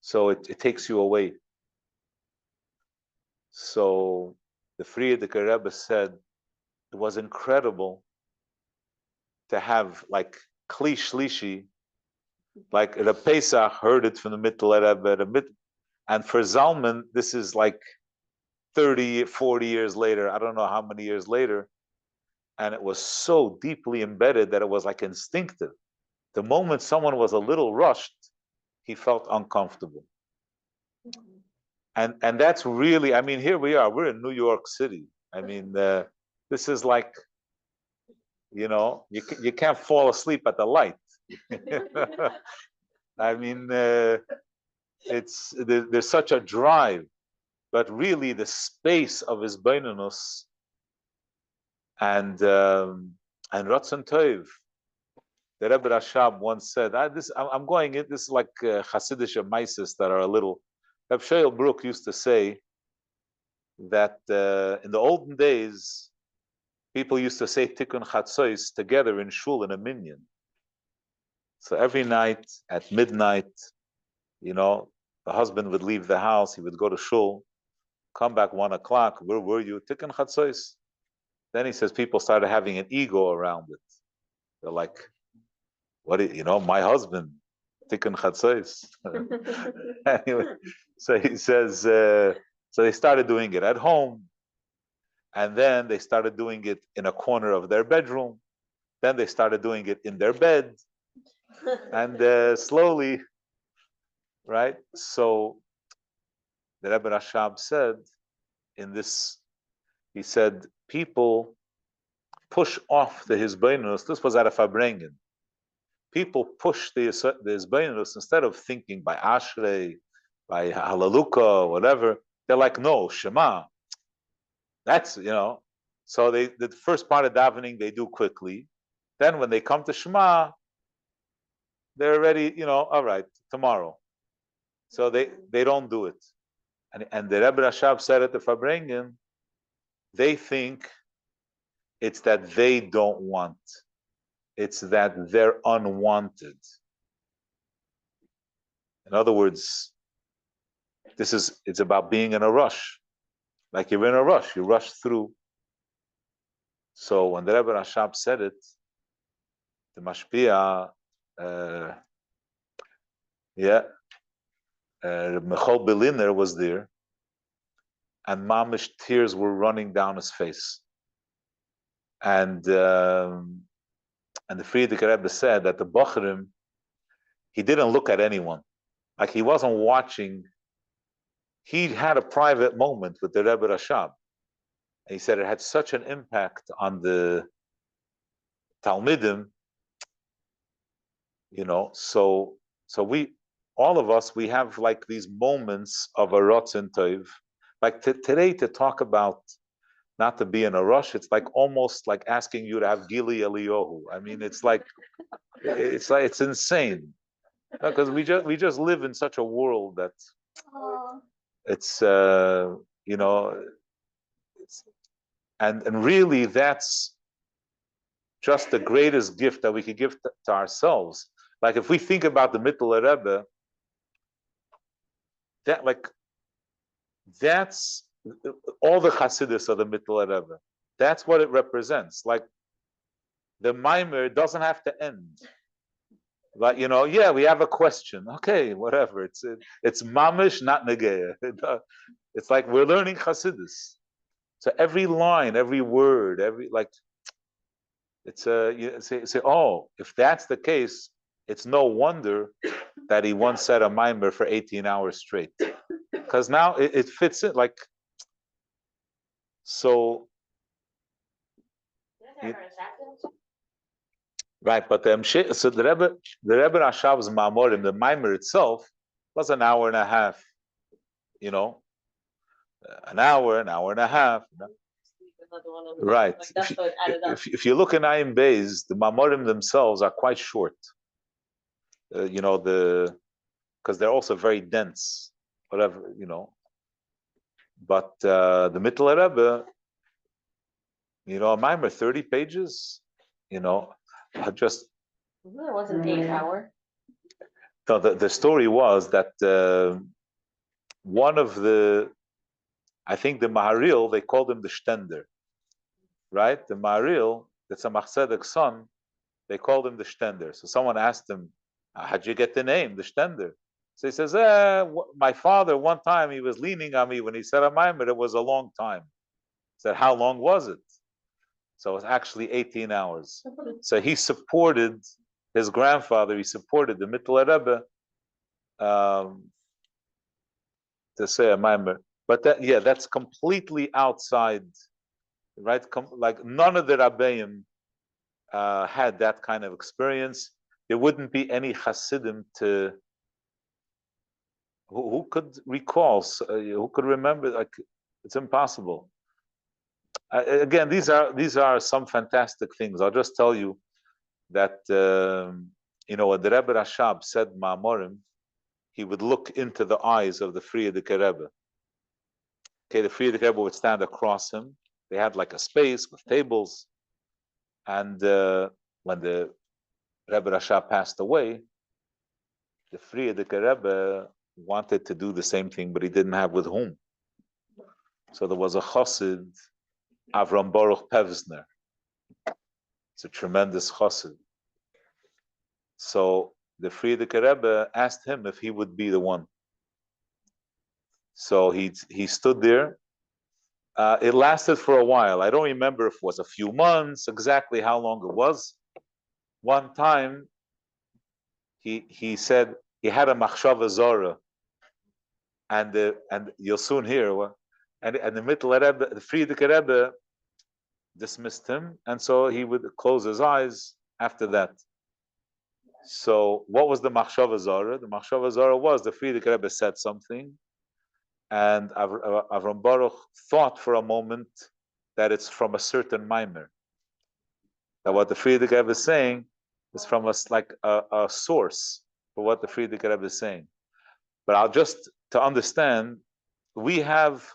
So it takes you away. So the Frierdiker Rebbe said it was incredible to have like Kli Shlishi, like Reb Pesach heard it from the Mitterler Rebbe, and for Zalman, this is like 30, 40 years later, I don't know how many years later, and it was so deeply embedded that it was like instinctive. The moment someone was a little rushed, he felt uncomfortable. And that's really, I mean, here we are, we're in New York City. I mean, this is like, you can't fall asleep at the light. I mean, there's such a drive, but really the space of his beinunus and Ratzon Tov. The Rebbe Rashab once said, I'm going in, this is like Chassidish Maises that are a little. Reb Sheil Brook used to say that in the olden days, people used to say Tikkun Chatzos together in shul in a minyan. So every night at midnight, the husband would leave the house, he would go to shul, come back 1 o'clock, where were you? Tikkun Chatzos. Then he says people started having an ego around it. They're like, my husband, Tikkun Chatzos. Anyway, so he says, so they started doing it at home. And then they started doing it in a corner of their bedroom. Then they started doing it in their bed. And slowly, right? So the Rebbe Rashab said he said, people push off the Hizbeinus. This was at a Farbrengen. People push the Hizbeinus instead of thinking by Ashrei, by Halaluka, whatever. They're like, no, Shema. That's, So the first part of davening, they do quickly. Then when they come to Shema, they're ready, all right, tomorrow. So they don't do it. And the Rebbe Rashab said at the Farbrengen, they think it's that they don't want. It's that they're unwanted. In other words, it's about being in a rush. Like you're in a rush, you rush through. So when the Rebbe Rashab said it, the Mashpia, Michal Beliner was there, and mamish tears were running down his face. And the Frierdiker Rebbe said that the Bochrim, he didn't look at anyone. Like he wasn't watching. He had a private moment with the Rebbe Rashab. And he said it had such an impact on the Talmidim, so all of us, we have like these moments of a Ratzon Tov. Like today, to talk about not to be in a rush, it's like almost like asking you to have Gili Eliyahu. I mean, it's it's insane. Because we just live in such a world that it's and really that's just the greatest gift that we could give to ourselves. Like if we think about the Mitterler Rabbe, that's all the Chassidus of the Mitterler Rabbe. That's what it represents. Like the Maimer doesn't have to end. Like we have a question. Okay, whatever. It's mamish, not negeya. It's like we're learning Chassidus. So every line, every word, it's you say, oh, if that's the case, it's no wonder that he once said a mimer for 18 hours straight, because now it fits in. Like so. Right, but so the Rebbe Rashav's Mamorim, the mimer itself, was an hour and a half. An hour and a half. Right. If you look in Ayin Beis, the Mamorim themselves are quite short. Because they're also very dense, whatever, But the Mitterler Rebbe, a mimer, 30 pages, just. It wasn't 8 hour. No, the story was that one of I think the Maharil, they called him the Stender, right? The Maharil, the Tzemach Tzedek's son, they called him the Stender. So someone asked him, how'd you get the name, the Stender? So he says, my father, one time he was leaning on me when he said a maimer, it was a long time. He said, how long was it? So it was actually 18 hours. So he supported his grandfather, he supported the Mitterler Rebbe to say a maimer. But that's completely outside, right? Like none of the Rabbeim had that kind of experience. There wouldn't be any Hasidim who could recall, who could remember. Like it's impossible. Again, these are some fantastic things. I'll just tell you that when the Rebbe Rashab said Ma'amorim, he would look into the eyes of the Frierdiker Rebbe. Okay, the Frierdiker Rebbe would stand across him. They had like a space with tables, and when the Rebbe Rashab passed away, the Frierdiker Rebbe wanted to do the same thing, but he didn't have with whom. So there was a Chassid, Avram Baruch Pevsner. It's a tremendous Chassid. So the Frierdiker Rebbe asked him if he would be the one. So he stood there. It lasted for a while. I don't remember if it was a few months, exactly how long it was. One time, he said he had a machshava zora, and you'll soon hear. And the Mitterler Rabbe, the Frierdiker Rebbe, dismissed him, and so he would close his eyes after that. So what was the machshava zora? The machshava zora was the Frierdiker Rebbe said something, and Avram Baruch thought for a moment that it's from a certain mimer. That what the Frierdiker Rebbe is saying is from a source for what the Frierdiker Rebbe is saying. But I'll just, to understand, we have,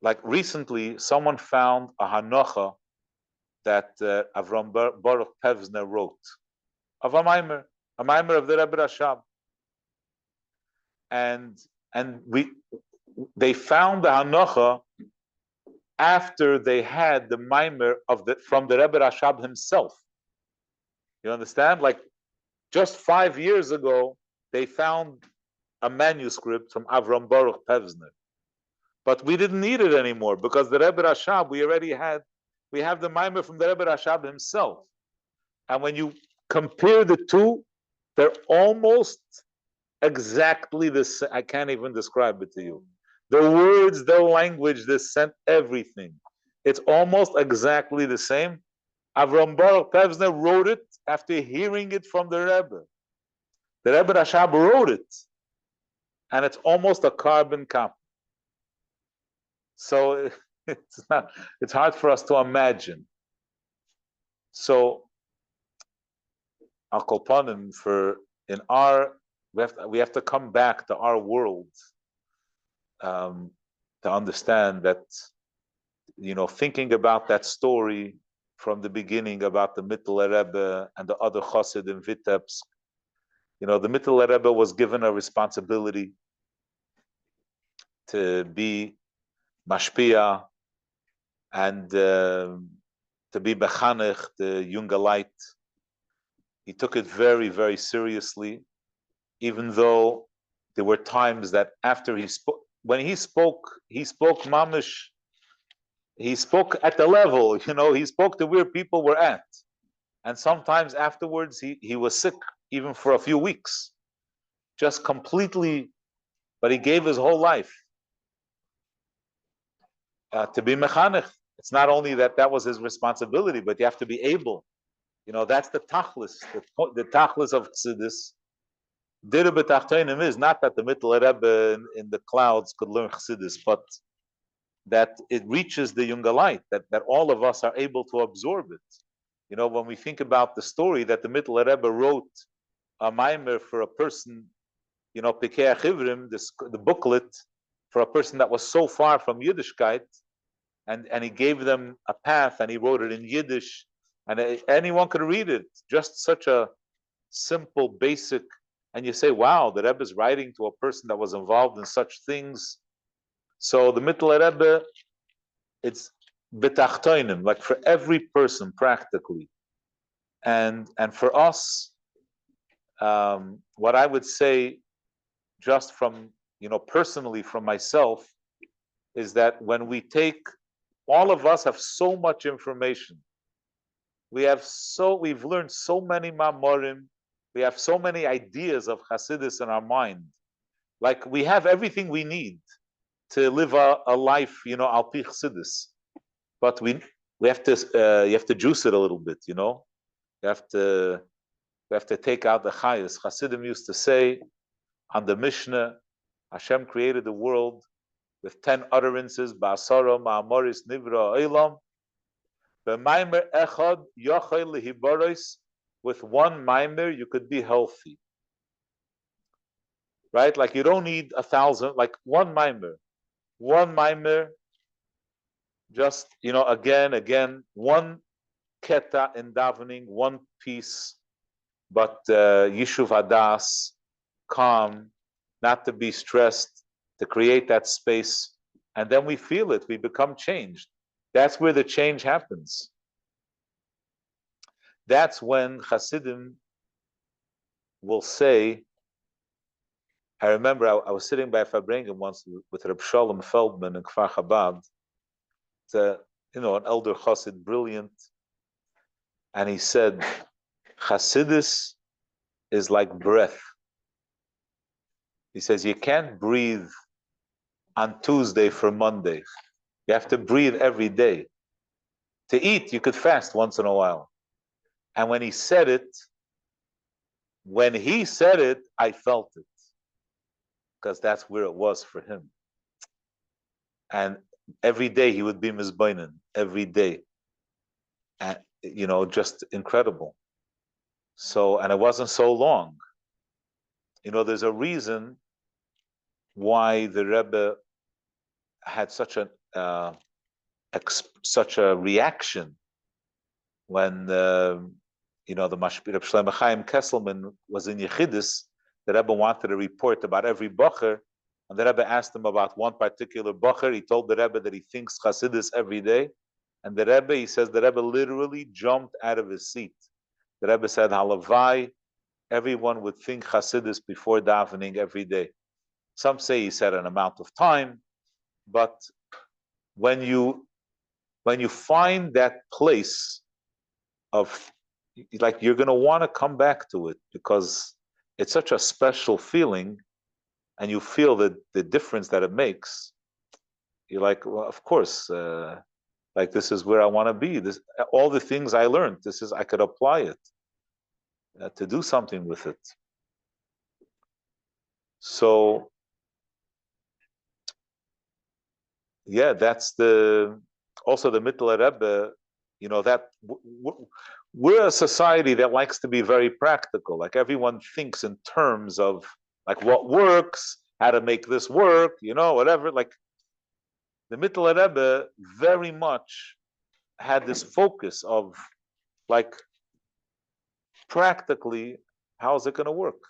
like recently, someone found a Hanocha that Avram Baruch Pevsner wrote of a mimer of the Rebbe Rashab. And they found the Hanocha after they had the mimer from the Rebbe Rashab himself. You understand? Like just 5 years ago, they found a manuscript from Avram Baruch Pevsner. But we didn't need it anymore because the Rebbe Rashab, we have the mimer from the Rebbe Rashab himself. And when you compare the two, they're almost exactly the same. I can't even describe it to you. The words, the language, the scent, everything. It's almost exactly the same. Avram Baruch Pevsner wrote it after hearing it from the Rebbe. The Rebbe Rashab wrote it, and it's almost a carbon copy. So it's hard for us to imagine. So Al Kolpanim, we have to come back to our world to understand that, thinking about that story from the beginning about the Mitterler Rebbe and the other Chassid in Vitebsk. The Mitterler Rebbe was given a responsibility to be mashpia and to be bechanech, the younger light. He took it very, very seriously, even though there were times that after he spoke, when he spoke mamish. He spoke at the level, he spoke to where people were at. And sometimes afterwards, he was sick, even for a few weeks. Just completely, but he gave his whole life to be mechanech. It's not only that was his responsibility, but you have to be able. That's the tachlis. The tachlis of Chassidus. Dira b'tachtonim is not that the Mitterler Rebbe in the clouds could learn Chassidus, but that it reaches the younger light, that all of us are able to absorb it. When we think about the story that the Mitterler Rebbe wrote a mimer for a person, Pikei Achivrim, the booklet for a person that was so far from Yiddishkeit, and he gave them a path, and he wrote it in Yiddish, and anyone could read it. Just such a simple, basic, and you say, wow, the Rebbe is writing to a person that was involved in such things. So the Mitterler Rebbe, it's betachtoinim, like for every person practically, and for us, what I would say, just from personally from myself, is that when we take, all of us have so much information. We've learned so many mamorim. We have so many ideas of Chassidus in our mind. Like we have everything we need to live a life, al pi Chassidus. But we have to you have to juice it a little bit, You have to take out the chayas. Chassidim used to say on the Mishnah, Hashem created the world with 10 utterances, ba'asara ma'amoris nivra olam, b'maimer echad yochel lehibaros. With one maimer you could be healthy, right? Like you don't need 1,000, like one maimer, just, again, one keta in davening, one piece, but Yishuv Hadas, calm, not to be stressed, to create that space, and then we feel it, we become changed. That's where the change happens. That's when Hasidim will say, I remember I was sitting by Farbrengen once with Reb Shalom Feldman in Kfar Chabad, an elder Chassid, brilliant, and he said, Chassidus is like breath. He says, you can't breathe on Tuesday for Monday. You have to breathe every day. To eat, you could fast once in a while. And when he said it, I felt it. Because that's where it was for him. And every day he would be mizbainen, every day. And, just incredible. So, and it wasn't so long. There's a reason why the Rebbe had such a reaction when the Mashpir of Shlomo Chaim Kesselman was in Yechidus. The Rebbe wanted to report about every Bocher, and the Rebbe asked him about one particular Bocher. He told the Rebbe that he thinks Chassidus every day, and the Rebbe literally jumped out of his seat. The Rebbe said, Halavai, everyone would think Chassidus before davening every day. Some say he said an amount of time, but when you find that place of, like, you're going to want to come back to it because it's such a special feeling, and you feel the difference that it makes. You're like, well, of course, this is where I want to be. All the things I learned, I could apply it to do something with it. So, yeah, that's also the Mitterler Rabbe. That we're a society that likes to be very practical. Like, everyone thinks in terms of like what works, how to make this work, whatever. Like, the Mitterler Rabbe very much had this focus of, like, practically, how's it going to work?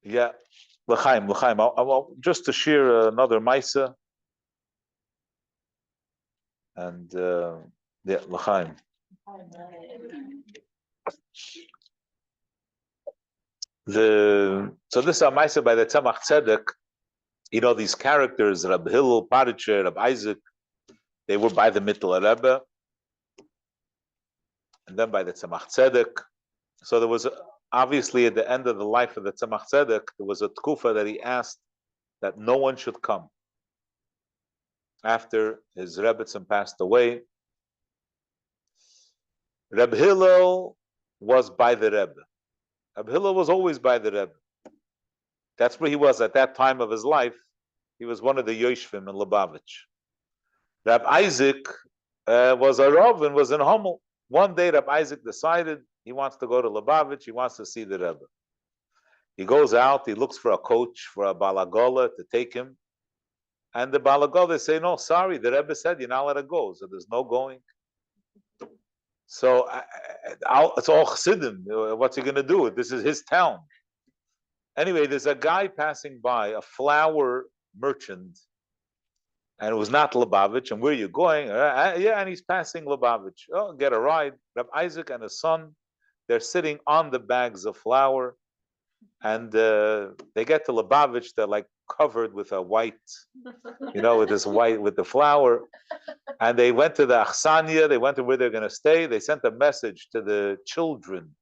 Yeah, L'chaim. I'll just to share another Maisa, and L'chaim. So this is a Maisa by the Tzemach Tzedek. These characters, Rabbi Hillel, Paritcher, Rabbi Isaac, they were by the Mitterler Rabbe, and then by the Tzemach Tzedek. So there was, obviously, at the end of the life of the Tzemach Tzedek, there was a tkufa that he asked that no one should come. After his Rebbetzin passed away, Rabbi Hillel was by the Rebbe. Rabbi Hillel was always by the Rebbe. That's where he was at that time of his life. He was one of the Yoshvim in Lubavitch. Rabbi Isaac was a Rav and was in Hummel. One day, Rabbi Isaac decided he wants to go to Lubavitch. He wants to see the Rebbe. He goes out. He looks for a coach, for a balagola to take him. And the balagola say, no, sorry, the Rebbe said you're not allowed to go, so there's no going. So it's all Chassidim. What's he going to do? This is his town. Anyway, there's a guy passing by, a flower merchant, and it was not Lubavitch. And where are you going? Yeah, and he's passing Lubavitch. Oh, get a ride. Rabbi Isaac and his son, they're sitting on the bags of flour, and they get to Lubavitch. They're like covered with a white, with the flour. And they went to the Achsania. They went to where they're going to stay. They sent a message to the children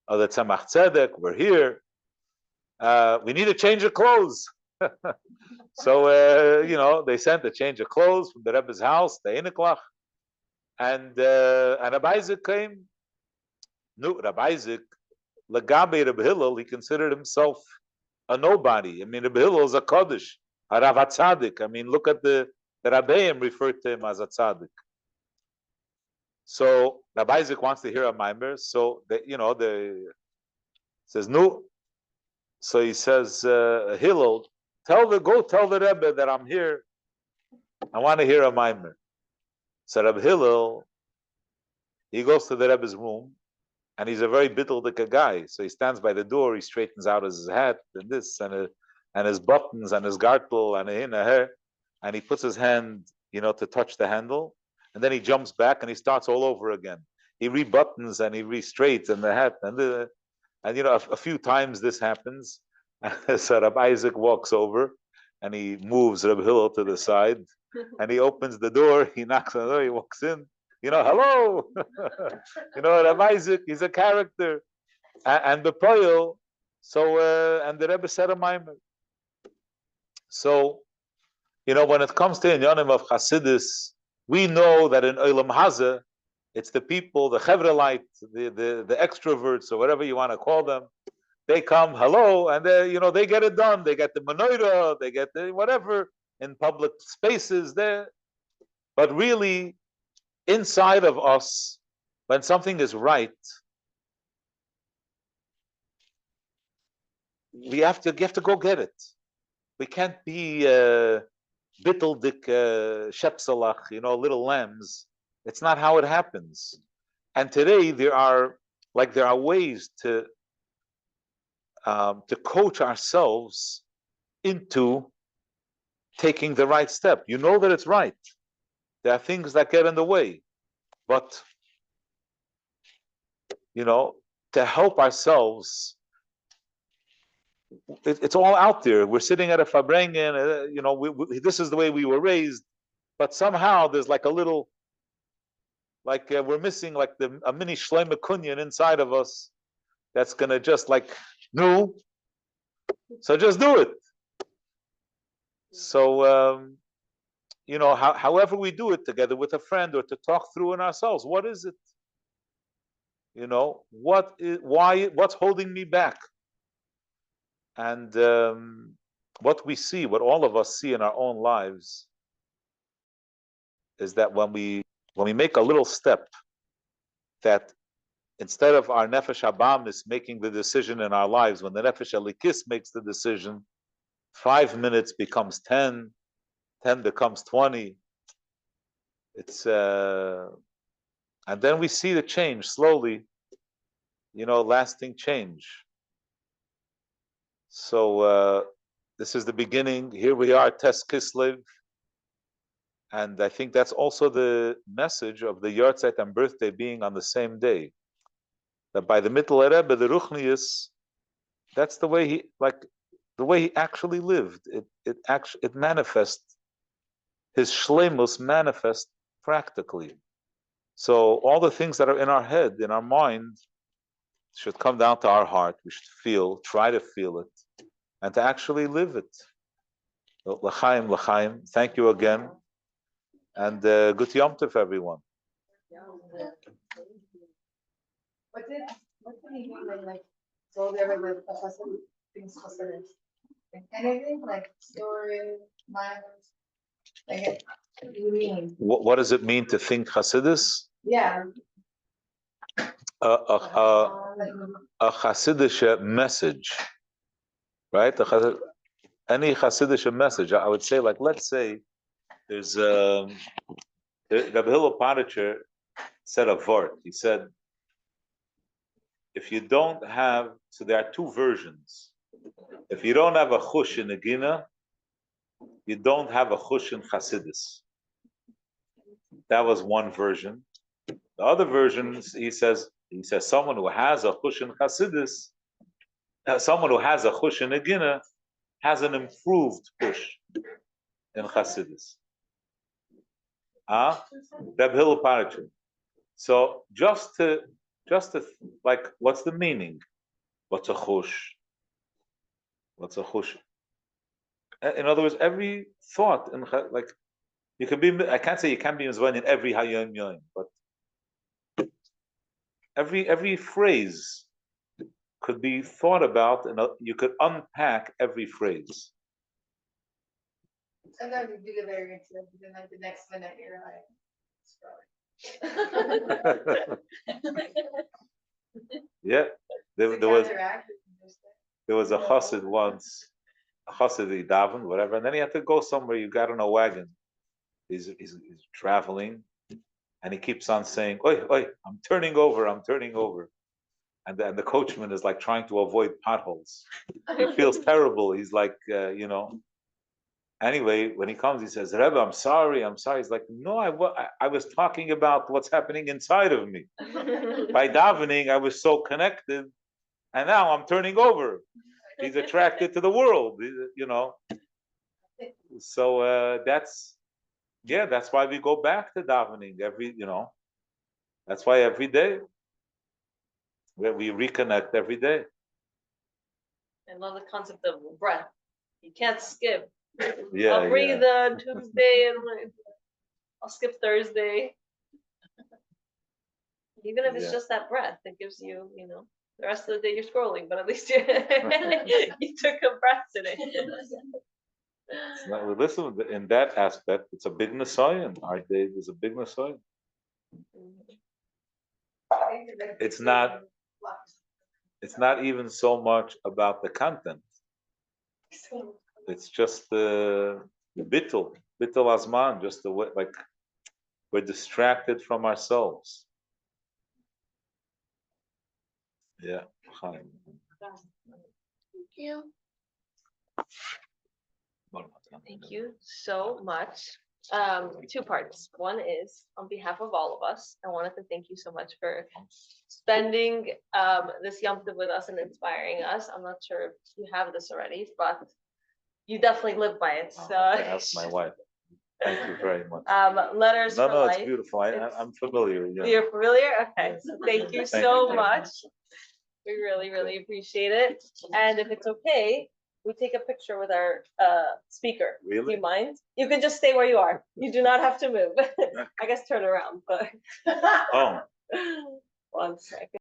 of the Tzemach Tzedek. We're here. We need a change of clothes. So, they sent a change of clothes from the Rebbe's house, the Einiklach. And Rabbi Isaac came. No, Rabbi Isaac, Lagabe Rabbi Hillel, he considered himself a nobody. I mean, Rabbi Hillel is a Kaddish, a Rav HaTzadik. I mean, look at the Rabbeim referred to him as a Tzadik. So Rabbi Isaac wants to hear a Maimer. So, says, no. So he says, Hillel, go tell the Rebbe that I'm here. I want to hear a mimer. So Rabbi Hillel, he goes to the Rebbe's room, and he's a very bitteldika guy. So he stands by the door, he straightens out his hat and this and his buttons and his gartel and a hair, and he puts his hand, to touch the handle, and then he jumps back and he starts all over again. He rebuttons and he re-straights and the hat and a few times this happens. So Rabbi Isaac walks over and he moves Rabbi Hillel to the side, and he opens the door, he knocks on the door, he walks in. Hello. Rabbi Isaac, he's a character. And the Poyel, and the Rebbe said a mimer. So, when it comes to Inyanim of Chassidus, we know that in Olam Hazeh, it's the people, the Chevrelite, the extroverts, or whatever you want to call them. They come, hello, and they get it done. They get the menorah, they get the whatever in public spaces there. But really, inside of us, when something is right, you have to go get it. We can't be bitteldik shepselach, little lambs. It's not how it happens. And today there are ways to coach ourselves into taking the right step. You know that it's right. There are things that get in the way, but to help ourselves, it's all out there. We're sitting at a Farbrengen, this is the way we were raised, but somehow there's like a little, we're missing a mini Shlomo Kunyan inside of us that's gonna just no. So just do it. So however we do it together with a friend or to talk through in ourselves, what is it? What's holding me back? And what we see, what all of us see in our own lives, is that when we make a little step, that instead of our nefesh habamis making the decision in our lives, when the nefesh elikis makes the decision, 5 minutes becomes 10, 10 becomes 20. It's and then we see the change slowly, lasting change. So this is the beginning. Here we are, Tes Kislev. And I think that's also the message of the Yartzeit and birthday being on the same day. That by the Mitterler Rabbe, the Ruchnius, that's the way he actually lived. It manifests, his shleimus manifest practically. So all the things that are in our head, in our mind, should come down to our heart. We should try to feel it, and to actually live it. L'chaim, l'chaim. Thank you again, and good Yom Tov, everyone. What did he do when go there with the Chassidus, things Chassidus? Anything story, minds, what do you mean? What does it mean to think Chassidus? Yeah. A Chassidish message, right? Any Chassidish message. I would say, let's say, there's Rabbi Hillel Paricher said a vort. He said, if you don't have, so there are two versions. If you don't have a chush in Negina, you don't have a chush in Chassidus. That was one version. The other version, he says someone who has a chush in Chassidus, someone who has a chush in Negina, has an improved chush in Chassidus. Rabbi Hillel Paricher. So just to what's the meaning? What's a chush? What's a chush? In other words, every thought you can be. I can't say you can't be mizvan in every hayom yom, but every phrase could be thought about, and you could unpack every phrase. Sometimes you do the variance, and then the next minute you're Yeah, there was a chassid once, a chassid he davened, whatever, and then he had to go somewhere. You got on a wagon, He's traveling, and he keeps on saying, "Oi, oi, I'm turning over, I'm turning over." And the coachman is like trying to avoid potholes. He feels terrible. He's like, Anyway, when he comes, he says, "Rebbe, I'm sorry, I'm sorry." He's like, "No, I was talking about what's happening inside of me. By davening, I was so connected, and now I'm turning over." He's attracted to the world, So that's why we go back to davening that's why every day we reconnect every day. I love the concept of breath. You can't skip. Yeah, I'll breathe on Tuesday and I'll skip Thursday. Even if it's just that breath, it gives you, the rest of the day you're scrolling, but at least you, you took a breath today. Listen, in that aspect, it's a big Nisayan. Our day is a big Nisayan. It's not even so much about the content. It's just the bittul azman, just the way, like we're distracted from ourselves. Yeah. Thank you. Thank you so much. 2 parts. One is on behalf of all of us, I wanted to thank you so much for spending this Yom Tov with us and inspiring us. I'm not sure if you have this already, but you definitely live by it. So Ask my wife. Thank you very much. Letters for No, life. it's beautiful. I'm familiar. Yeah. You're familiar? Okay. So thank you so much. We really, really appreciate it. And if it's okay, we take a picture with our speaker. Really? Do you mind? You can just stay where you are. You do not have to move. I guess turn around, but Oh. 1 second.